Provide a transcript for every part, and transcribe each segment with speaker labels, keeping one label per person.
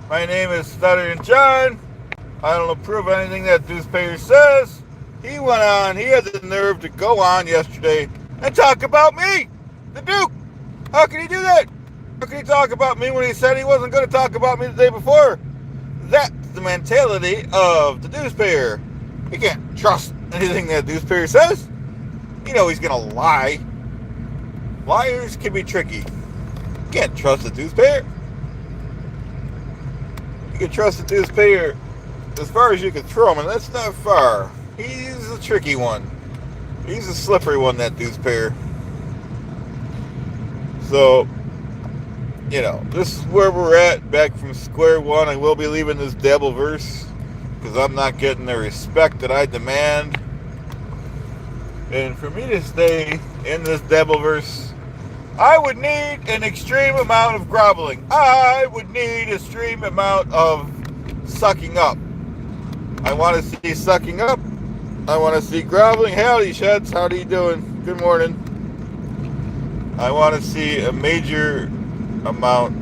Speaker 1: My name is Stuttering John. I don't approve of anything that newspaper says. He went on, he had the nerve to go on yesterday and talk about me, the Duke. How can he do that? How can he talk about me when he said he wasn't going to talk about me the day before? That's the mentality of the newspaper. You can't trust anything that newspaper says. You know he's going to lie. Liars can be tricky. You can't trust the newspaper. You can trust the newspaper as far as you can throw him, and that's not far. He's a tricky one. He's a slippery one, that newspaper. So, this is where we're at, back from square one. I will be leaving this Dabbleverse because I'm not getting the respect that I demand. And for me to stay in this Dabbleverse, I would need an extreme amount of groveling. I would need an extreme amount of sucking up. I want to see sucking up. I want to see groveling. Howdy, Sheds. How are you doing? Good morning. I want to see a major amount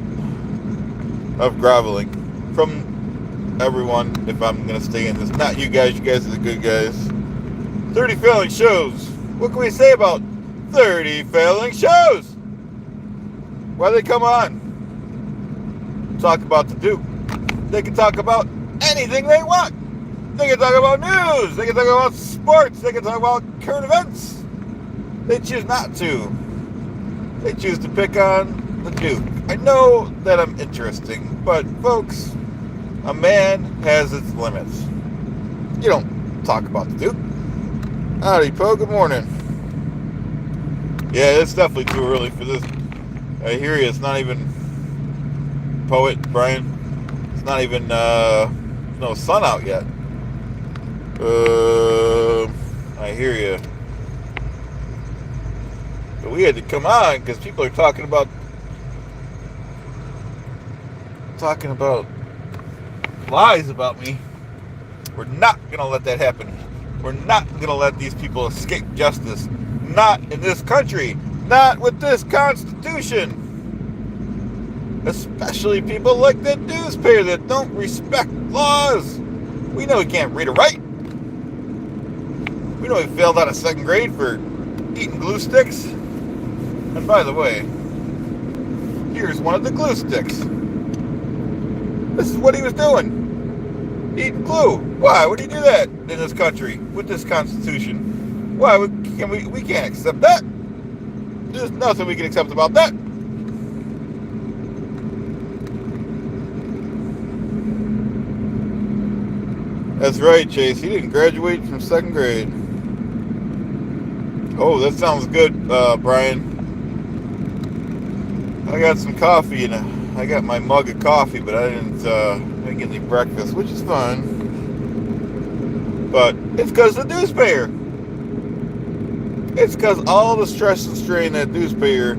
Speaker 1: of groveling from everyone if I'm going to stay in this. Not you guys. You guys are the good guys. 30 failing shows. What can we say about 30 failing shows? Why they come on? Talk about the Duke. They can talk about anything they want. They can talk about news. They can talk about sports. They can talk about current events. They choose not to. They choose to pick on the Duke. I know that I'm interesting, but folks, a man has its limits. You don't talk about the Duke. Howdy, Poe. Good morning. Yeah, it's definitely too early for this. I hear you. It's not even poet, Brian. It's not even no sun out yet. I hear you. But we had to come on because people are talking about lies about me. We're not gonna let that happen. We're not gonna let these people escape justice. Not in this country. Not with this Constitution. Especially people like that newspaper that don't respect laws. We know he can't read or write. We know he failed out of second grade for eating glue sticks. And by the way, here's one of the glue sticks. This is what he was doing. Eating glue. Why would he do that in this country with this Constitution? Why we can't accept that? There's nothing we can accept about that. That's right, Chase. He didn't graduate from second grade. Oh, that sounds good, Brian. I got some coffee and I got my mug of coffee, but I didn't get any breakfast, which is fine. But it's because of the newspaper. It's because all the stress and strain that newspaper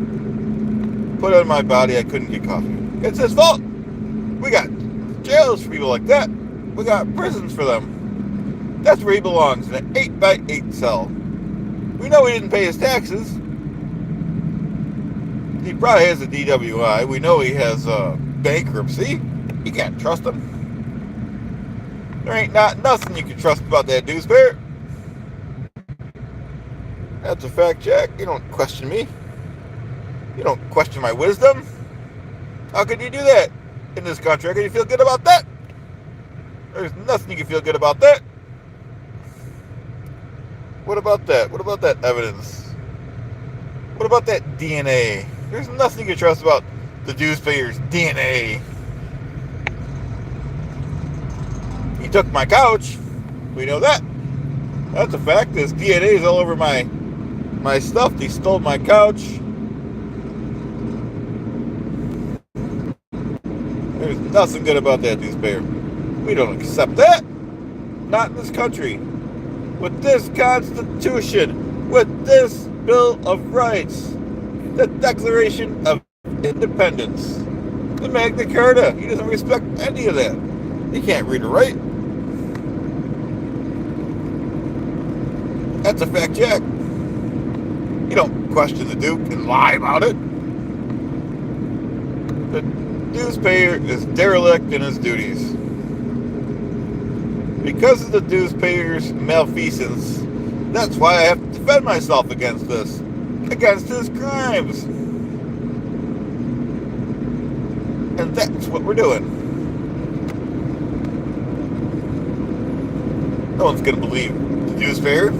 Speaker 1: put on my body, I couldn't get coffee. It's his fault. We got jails for people like that. We got prisons for them. That's where he belongs, in an 8x8 cell. We know he didn't pay his taxes. He probably has a DWI. We know he has bankruptcy. You can't trust him. There ain't nothing you can trust about that newspaper. That's a fact check. You don't question me. You don't question my wisdom. How could you do that in this country? How could you feel good about that? There's nothing you can feel good about that. What about that? What about that evidence? What about that DNA? There's nothing you can trust about the newspaper's DNA. He took my couch. We know that. That's a fact. His DNA is all over my stuff. He stole my couch. There's nothing good about that newspaper. We don't accept that. Not in this country. With this Constitution. With this Bill of Rights. The Declaration of Independence. The Magna Carta. He doesn't respect any of that. He can't read or write. That's a fact check. You don't question the Duke and lie about it. The dues payer is derelict in his duties. Because of the dues payer's malfeasance, that's why I have to defend myself against this, against his crimes. And that's what we're doing. No one's going to believe the dues payer.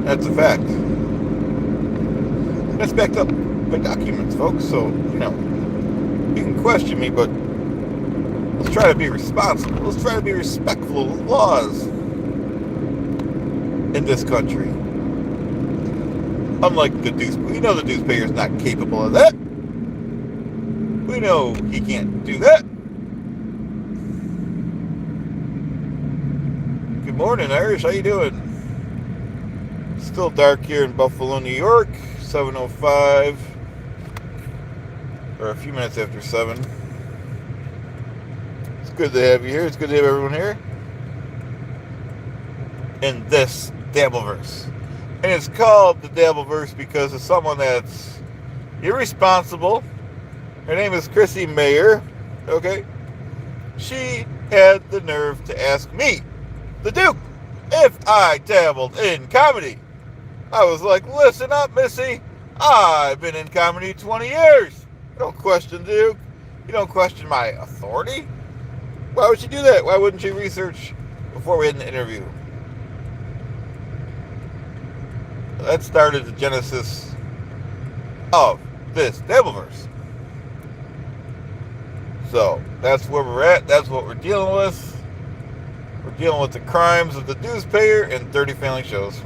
Speaker 1: That's a fact. That's backed up by documents, folks, so, you can question me, but let's try to be responsible. Let's try to be respectful of the laws in this country. Unlike the dues, we know the dues payer is not capable of that. We know he can't do that. Good morning, Irish. How you doing? Still dark here in Buffalo, New York. 7:05, or a few minutes after 7. It's good to have you here. It's good to have everyone here in this Dabbleverse. And it's called the Dabbleverse because of someone that's irresponsible. Her name is Chrissy Mayer. Okay? She had the nerve to ask me, the Duke, if I dabbled in comedy. I was like, listen up, Missy. I've been in comedy 20 years. You don't question Duke. You don't question my authority. Why would she do that? Why wouldn't she research before we had an interview? That started the genesis of this Dabbleverse. So, that's where we're at. That's what we're dealing with. We're dealing with the crimes of the dues payer and 30 failing shows.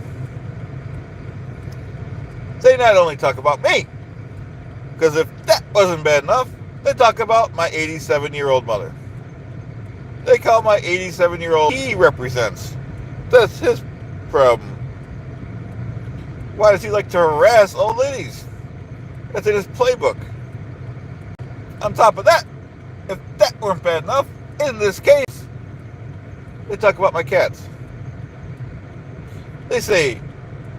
Speaker 1: They not only talk about me, because if that wasn't bad enough, they talk about my 87-year-old mother. They call my 87-year-old he represents. That's his problem. Why does he like to harass old ladies? That's in his playbook. On top of that, if that weren't bad enough, in this case, they talk about my cats. They say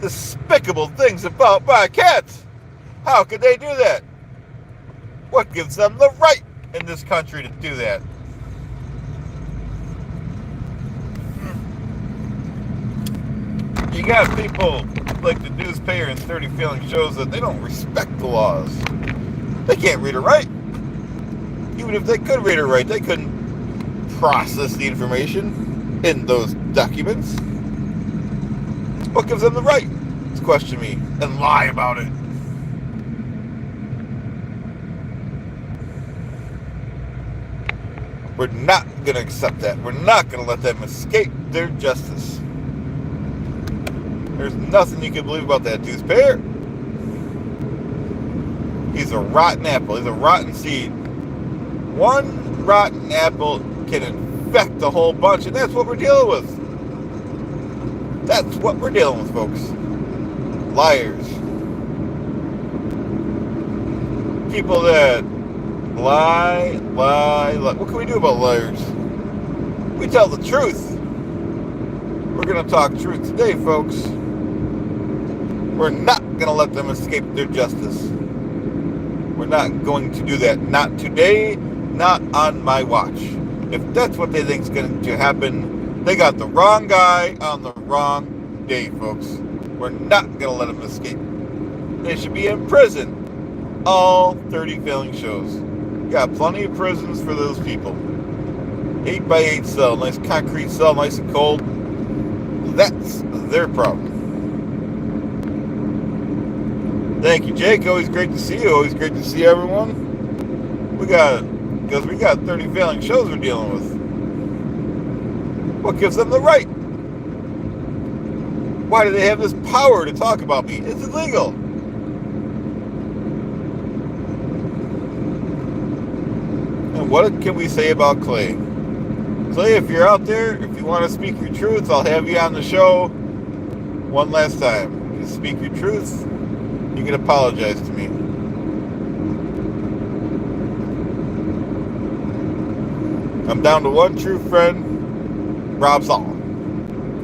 Speaker 1: despicable things about my cats. How could they do that? What gives them the right in this country to do that? You got people like the dues payer and 30 failing shows that they don't respect the laws. They can't read or write. Even if they could read or write, they couldn't process the information in those documents. What gives them the right to question me and lie about it? We're not going to accept that. We're not going to let them escape their justice. There's nothing you can believe about that dues payer. He's a rotten apple. He's a rotten seed. One rotten apple can infect the whole bunch, and that's what we're dealing with. That's what we're dealing with, folks. Liars. People that lie. What can we do about liars? We tell the truth. We're going to talk truth today, folks. We're not going to let them escape their justice. We're not going to do that. Not today, not on my watch. If that's what they think is going to happen, they got the wrong guy on the wrong day, folks. We're not going to let them escape. They should be in prison. All 30 failing shows. Got plenty of prisons for those people. 8x8 cell, nice concrete cell, nice and cold. That's their problem. Thank you, Jake. Always great to see you. Always great to see everyone. Because we got 30 failing shows we're dealing with. What gives them the right? Why do they have this power to talk about me? It's illegal. And what can we say about Clay? Clay, if you're out there, if you want to speak your truth, I'll have you on the show one last time. You speak your truth. You can apologize to me. I'm down to one true friend, Rob Saul.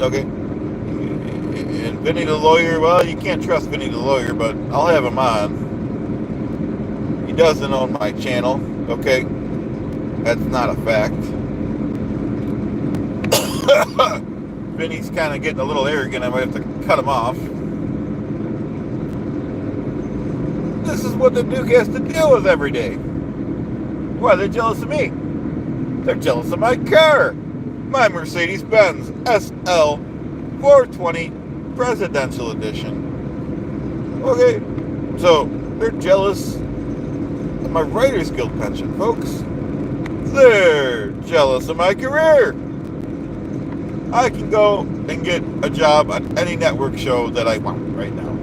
Speaker 1: Okay? And Vinny the lawyer, well, you can't trust Vinny the lawyer, but I'll have him on. He doesn't own my channel, okay? That's not a fact. Vinny's kind of getting a little arrogant. I might have to cut him off. This is what the Duke has to deal with every day. Why, they're jealous of me. They're jealous of my car. My Mercedes-Benz SL 420 Presidential Edition. Okay, so they're jealous of my Writers Guild pension, folks. They're jealous of my career. I can go and get a job on any network show that I want right now.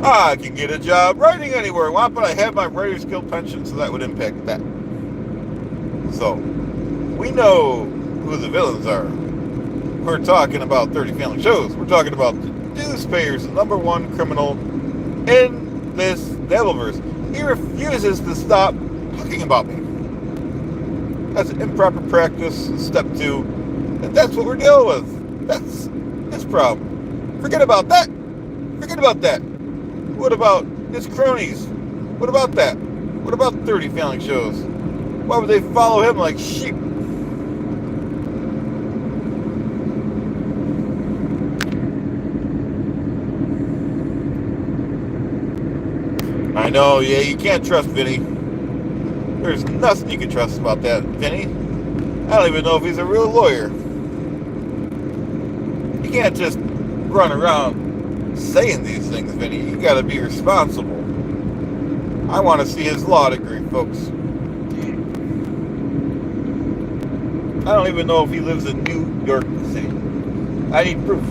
Speaker 1: I can get a job writing anywhere I want, but I have my Writers Guild pension, so that would impact that. So, we know who the villains are. We're talking about 30 Family Shows. We're talking about the dues-payers, the number one criminal in this Devilverse. He refuses to stop talking about me. That's an improper practice, step 2. And that's what we're dealing with. That's his problem. Forget about that. Forget about that. What about his cronies? What about that? What about 30 Family Shows? Why would they follow him like sheep? I know, yeah, you can't trust Vinny. There's nothing you can trust about that, Vinny. I don't even know if he's a real lawyer. You can't just run around saying these things, Vinny. You gotta be responsible. I want to see his law degree, folks. I don't even know if he lives in New York City. I need proof.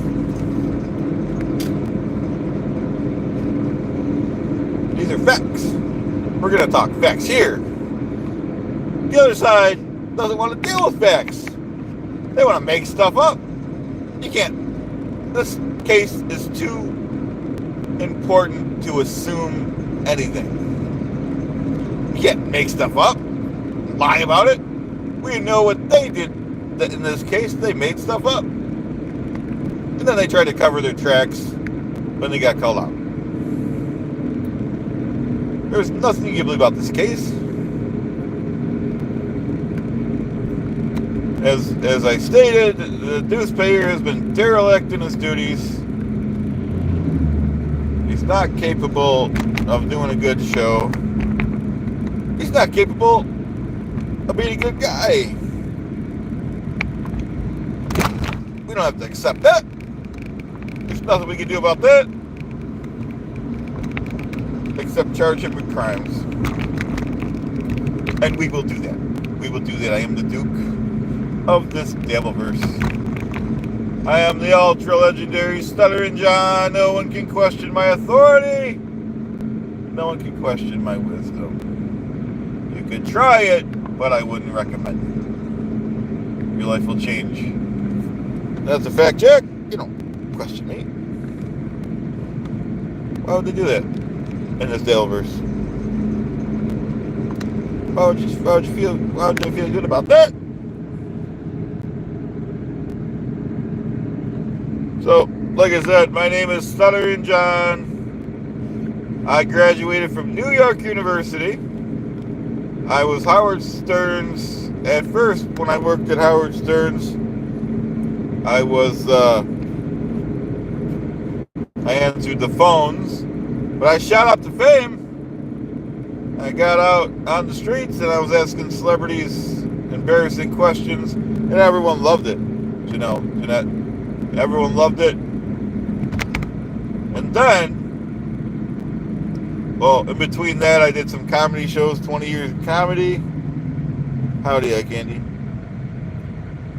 Speaker 1: These are facts. We're gonna talk facts here. The other side doesn't want to deal with facts. They want to make stuff up. You can't. This case is too important to assume anything. You can't make stuff up, lie about it. We know what they did in this case. They made stuff up. And then they tried to cover their tracks when they got called out. There's nothing you can believe about this case. As I stated, the dues payer has been derelict in his duties. He's not capable of doing a good show. He's not capable of being a good guy. We don't have to accept that. There's nothing we can do about that except charge him with crimes. And we will do that. We will do that. I am the Duke of this Devilverse. I am the ultra-legendary Stuttering John. No one can question my authority. No one can question my wisdom. You could try it, but I wouldn't recommend it. Your life will change. That's a fact check. You don't question me. Why would they do that in this Devilverse? Why would you feel good about that? So, like I said, my name is Stuttering John. I graduated from New York University. I was Howard Stern's, at first, when I worked at Howard Stern's, I answered the phones, but I shot up to fame. I got out on the streets and I was asking celebrities embarrassing questions, and everyone loved it. You know, Jeanette. Everyone loved it. And then, well, in between that, I did some comedy shows, 20 years of comedy. Howdy, Candy.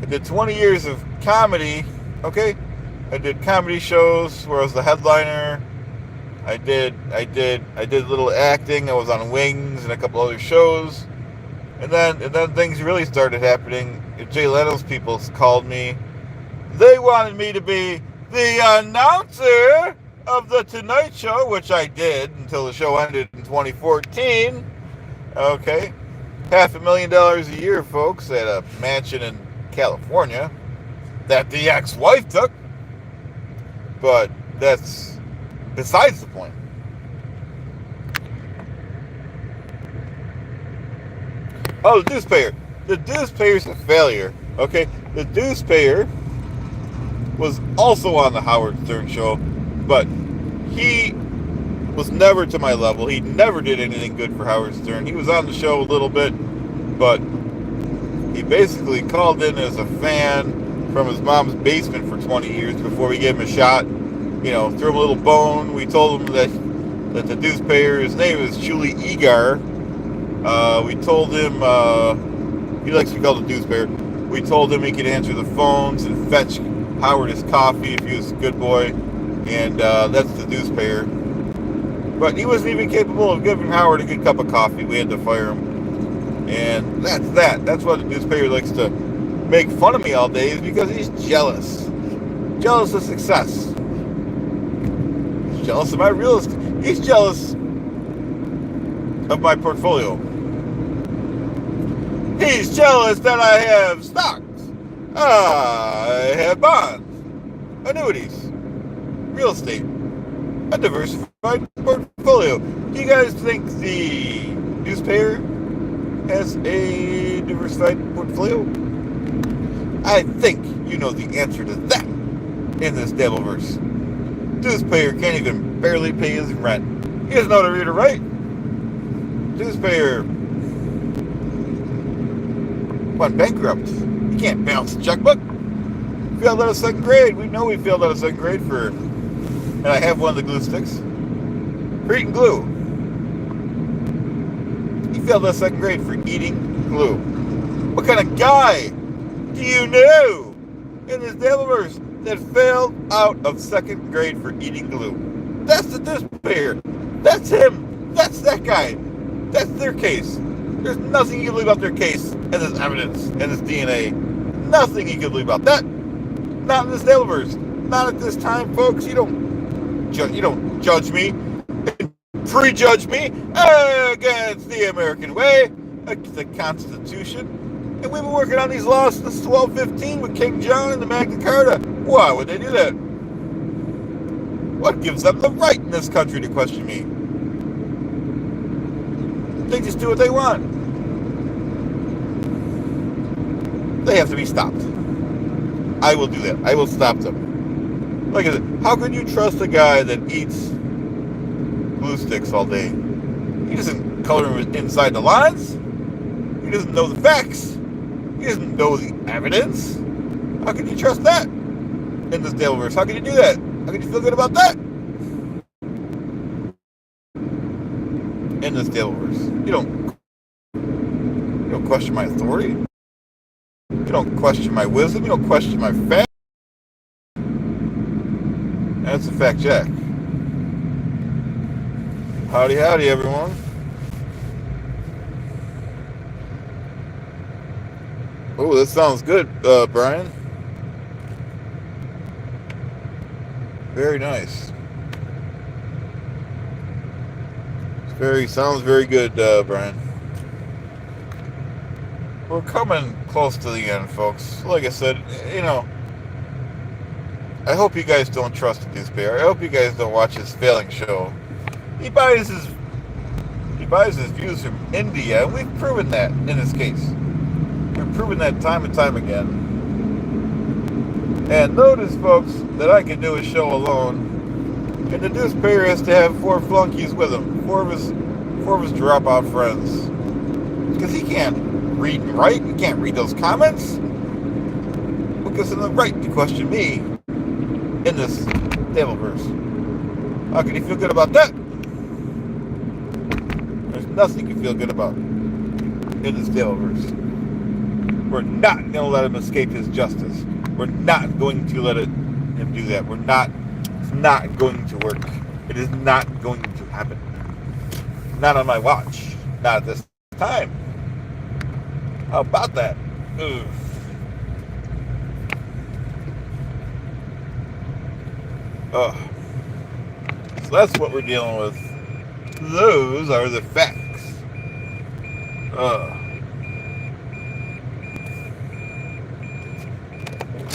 Speaker 1: I did 20 years of comedy, okay? I did comedy shows where I was the headliner. I did little acting. I was on Wings and a couple other shows. And then things really started happening. Jay Leno's people called me. They wanted me to be the announcer of The Tonight Show, which I did until the show ended in 2014. Okay. $500,000 a year, folks, at a mansion in California that the ex-wife took. But that's besides the point. Oh, the dues payer. The dues payer's a failure. Okay, the dues payer was also on the Howard Stern show, but he was never to my level. He never did anything good for Howard Stern. He was on the show a little bit, but he basically called in as a fan from his mom's basement for 20 years before we gave him a shot. You know, threw him a little bone. We told him that the dues payer, his name is Shuli Egar. We told him, he likes to be called the dues payer. We told him he could answer the phones and fetch Howard his coffee if he was a good boy. And that's the dues payer. But he wasn't even capable of giving Howard a good cup of coffee. We had to fire him. And that's that. That's why the dues payer likes to make fun of me all day, is because he's jealous. Jealous of success. He's jealous of my real estate. He's jealous of my portfolio. He's jealous that I have stocks. I have bonds, annuities, real estate, a diversified portfolio. Do you guys think the dues payer has a diversified portfolio? I think you know the answer to that in this Devilverse. Dues payer can't even barely pay his rent. He doesn't know how to read or write. Dues payer went bankrupt. He can't balance a checkbook. Failed out of second grade. We know he failed out of second grade for, and I have one of the glue sticks, for eating glue. He failed out of second grade for eating glue. What kind of guy do you know in this Devilverse that failed out of second grade for eating glue? That's the dues payer. That's him. That's that guy. That's their case. There's nothing you can believe about their case, and this evidence, and this DNA. Nothing you can believe about that. Not in this Devilverse. Not at this time, folks. You don't judge me, prejudge me against the American way, against the Constitution. And we've been working on these laws since 1215 with King John and the Magna Carta. Why would they do that? What gives them the right in this country to question me? They just do what they want. They have to be stopped. I will do that. I will stop them. Like I said, how can you trust a guy that eats glue sticks all day? He doesn't color inside the lines. He doesn't know the facts. He doesn't know the evidence. How can you trust that in this Devilverse? How can you do that? How can you feel good about that in this Devilverse? You don't question my authority. You don't question my wisdom. You don't question my fact. That's a fact check. Howdy, howdy, everyone. Oh, that sounds good, Brian. Very nice. Sounds very good, Brian. We're coming close to the end, folks. Like I said, I hope you guys don't trust the dues payer. I hope you guys don't watch his failing show. He buys his views from India, and we've proven that in this case. We've proven that time and time again. And notice, folks, that I can do a show alone, and the dues payer has to have 4 flunkies with him, four of his dropout friends, because he can't read and write. He can't read those comments. What gives him the right to question me in this Devilverse? How can you feel good about that? There's nothing you can feel good about in this Devilverse. We're not going to let him escape his justice. We're not going to let him do that. It's not going to work. It is not going to happen. Not on my watch. Not at this time. How about that? Ugh. So that's what we're dealing with. Those are the facts.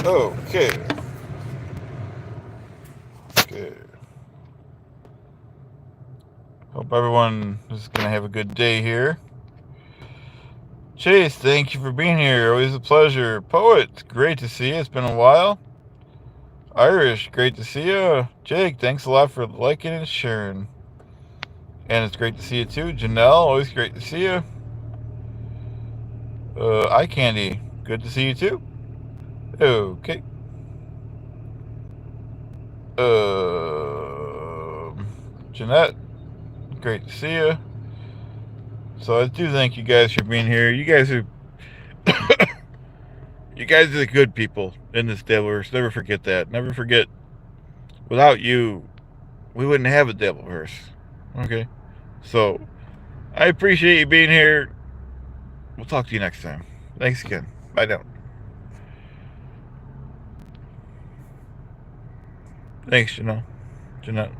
Speaker 1: Okay. Okay. Hope everyone is going to have a good day here. Chase, thank you for being here. Always a pleasure. Poet, great to see you. It's been a while. Irish, great to see you. Jake, thanks a lot for liking and sharing. And it's great to see you too. Janelle, always great to see you. Eye Candy, good to see you too. Okay. Jeanette, great to see you. So I do thank you guys for being here. You guys are the good people in this Devilverse. Never forget that. Never forget. Without you, we wouldn't have a Devilverse. Okay. So I appreciate you being here. We'll talk to you next time. Thanks again. Bye now. Thanks, Jeanette.